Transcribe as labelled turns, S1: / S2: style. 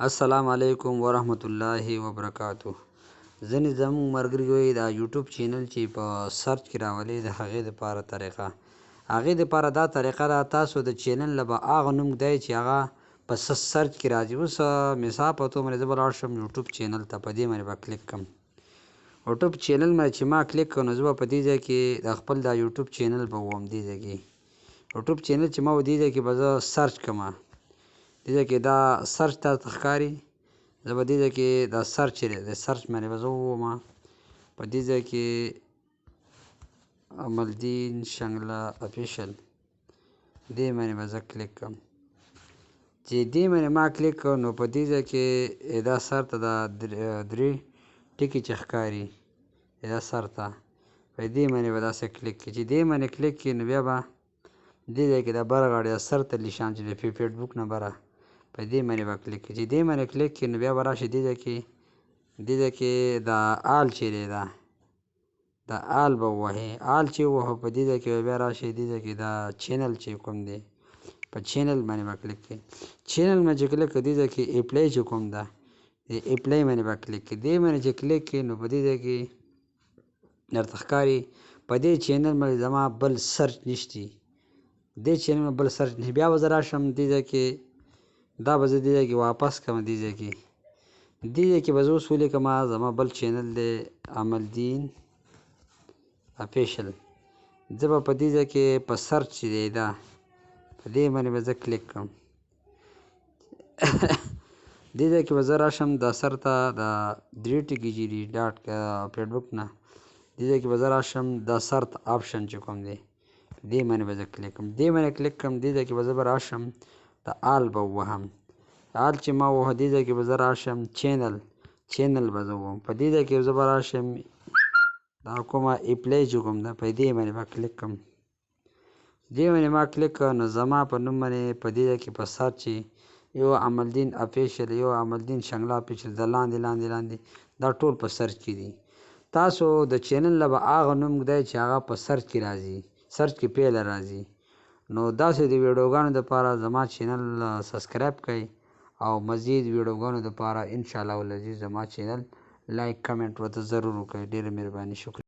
S1: السلام علیکم ورحمت الله وبرکاتو. ځینې زموږ ملګري وایي دا یوټیوب چینل چې په سرچ کې راولي د هغې دپاره دا طریقه ده. تاسو د چینل نه به هغه نوم ږدئ چې هغه په سرچ کې راځي. اوس مثال په توګه باندې زه به لاړ شم یوټیوب چینل ته، په دې باندې به کلیک کړم. یوټیوب چینل باندې چې ما کلیک کړ نو زه به په دې ځای کې د خپل دا یوټیوب چینل به ووم. دې ځای کې یوټیوب چینل چې ما و دې ځای کې به زه سرچ کړم. دې ځای کې دا سرچ تاسو ښکاري. زه به دې ځای کې دا سرچ چې دی د سرچ باندې به زه ووم. په دې ځای کې عملدین شنګله افیشل دې باندې به زه کلیک کړم. چې دې باندې ما کلیک کړ نو په دې ځای کې دا سر ته دا درې ټکي چې ښکاري دا سر ته په دې باندې به داسې کلیک کړي. چې دې باندې کلیک کړي نو بیا به دې ځای کې دا بره غاړې د سر ته نشان چې د فیسبوک نه بره په دې باندې به کلیک کړي. چې دې باندې کلیک کړي نو بیا به راشي دې ځای کې دا آل چې دی دا آل به ووهئ. آل چې ووهو په دې ځای کې به بیا راشي دې ځای کې دا چینل چې کوم دی په چینل باندې به کلیک کړئ. چینل باندې چې کلیک کړئ دې ځای کې اپلای چې کوم ده د اپلای باندې به کلیک کړئ. دې باندې چې کلیک کړئ نو په دې ځای کې درته ښکاري په دې چینل باندې زما بل سرچ نشته. دې چینل باندې بل سرچ نشته. بیا به زه راشم دې ځای کې دا به زه دې ځای کې واپس کړم. دې ځای کې به زه اوس ولیکم زما بل چینل دی عملدین افیشل. زه به په دې ځای کې په سرچ چې دی دا په دې باندې به زه کلیک کړم. دې ځای کې به زه راشم دا سر ته دا درې ټکي چې دي ډاټ فیسبوک نه دې ځای کې به زه راشم دا سر ته آپشن چې کوم دی دې باندې به زه کلیک کړم. دې باندې کلیک کړم دې ځای کې به زه به راشم د آل به ووهم. آل چې ما ووهه دې ځای کې به زه راشم چینل به زه ووهم. په دې ځای کې زه به راشم دا کومه اپلای چې کوم ده په دې باندې به کلیک کړم. دې باندې ما کلیک کړ نو زما په نوم باندې په دې ځای کې په سرچ یو عملدین افیشل یو عملدین شنګله افیشل د لاندې دا ټول په سرچ کې دي. تاسو د چینل نه به هغه نوم ږدئ چې هغه په سرچ کې راځي، سرچ کې پیله راځي. نو داسې د ویډیوګانو دپاره زما چینل سبسکرایب کړئ او مزید ویډیوګانو دپاره انشاءالله العزیز زما چینل لایک کمنټ ورته ضرور وکړئ. ډېره مهرباني، شکریه.